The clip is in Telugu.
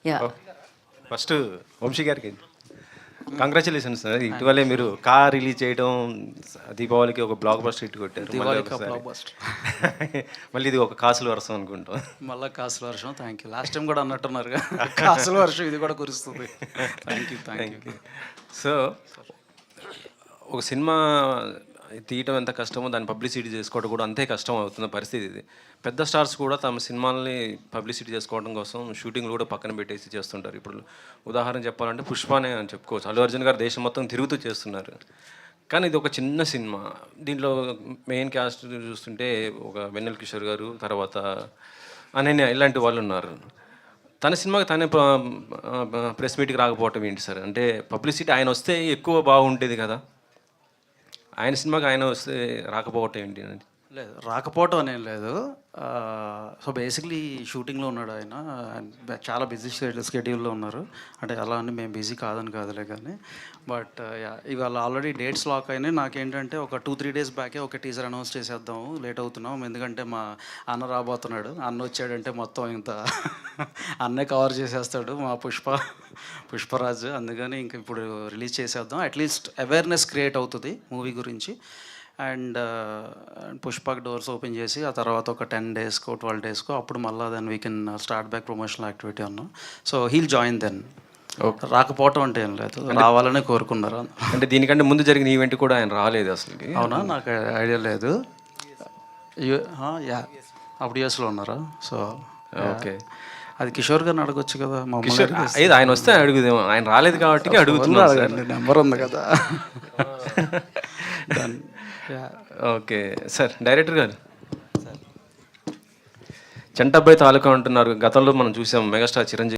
యా ఫస్ట్ వంశీ గారికి కంగ్రాచులేషన్స్ సార్. ఇటీవలే మీరు కార్ రిలీజ్ చేయడం, దీపావళికి ఒక బ్లాక్ బస్టర్ హిట్ కొట్టారు. మళ్ళీ ఇది ఒక కాసుల వర్షం అనుకుంటాం. మళ్ళీ కాసుల వర్షం. Thank you. లాస్ట్ టైం కూడా అన్నట్టున్నారుగా కాసుల వర్షం, ఇది కూడా కురుస్తుంది. Thank you. సో ఒక సినిమా తీయటం ఎంత కష్టమో దాన్ని పబ్లిసిటీ చేసుకోవడం కూడా అంతే కష్టం అవుతున్న పరిస్థితి ఇది. పెద్ద స్టార్స్ కూడా తమ సినిమాల్ని పబ్లిసిటీ చేసుకోవడం కోసం షూటింగ్లు కూడా పక్కన పెట్టేసి చేస్తుంటారు. ఇప్పుడు ఉదాహరణ చెప్పాలంటే పుష్పనే అని చెప్పుకోవచ్చు. అల్లు అర్జున్ గారు దేశం మొత్తం తిరుగుతూ చేస్తున్నారు. కానీ ఇది ఒక చిన్న సినిమా. దీంట్లో మెయిన్ క్యాస్ట్ చూస్తుంటే ఒక వెన్నెల కిషోర్ గారు, తర్వాత అనన్య, ఇలాంటి వాళ్ళు ఉన్నారు. తన సినిమాకి తనే ప్రెస్ మీట్కి రాకపోవటం ఏంటి సార్? అంటే పబ్లిసిటీ ఆయన వస్తే ఎక్కువ బాగుంటుంది కదా, ఆయన సినిమాకి ఆయన వస్తే రాకపోవటం ఏంటి? లేదు, రాకపోవటం అనేం లేదు. సో బేసిక్లీ షూటింగ్లో ఉన్నాడు ఆయన. చాలా బిజీ స్కెడ్యూల్లో ఉన్నారు. అంటే అలా అని మేము బిజీ కాదులే కానీ. బట్ ఇవాళ ఆల్రెడీ డేట్స్ లాక్ అయినాయి. నాకేంటంటే ఒక 2-3 డేస్ బ్యాకే ఒక టీజర్ అనౌన్స్ చేసేద్దాము, లేట్ అవుతున్నాం, ఎందుకంటే మా అన్న రాబోతున్నాడు. అన్న వచ్చాడంటే మొత్తం ఇంత అన్నే కవర్ చేసేస్తాడు, మా పుష్పరాజు. అందుకని ఇంక ఇప్పుడు రిలీజ్ చేసేద్దాం, అట్లీస్ట్ అవేర్నెస్ క్రియేట్ అవుతుంది మూవీ గురించి. అండ్ పుష్పక్ డోర్స్ ఓపెన్ చేసి ఆ తర్వాత ఒక 10 డేస్కో 12 డేస్కో అప్పుడు మళ్ళీ then we can start back promotional activity అన్నాం. So he'll join then. రాకపోవటం అంటే ఏం లేదు, రావాలనే కోరుకున్నారు. అంటే దీనికంటే ముందు జరిగిన ఈవెంట్ కూడా ఆయన రాలేదు అసలు? అవునా, నాకు ఐడియా లేదు. యా, అప్పుడు యూఎస్లో ఉన్నారా? సో ఓకే, అది కిషోర్ గారిని అడగొచ్చు కదా. ఆయన వస్తే అడుగుదేమో, ఆయన రాలేదు కాబట్టి అడుగుతున్నారు. నెంబర్ ఉంది కదా. Okay sir. డైరెక్టర్ గారు, చంటబ్బాయి తాలూకా అంటున్నారు. గతంలో మనం చూసాం మెగాస్టార్ చిరంజీవి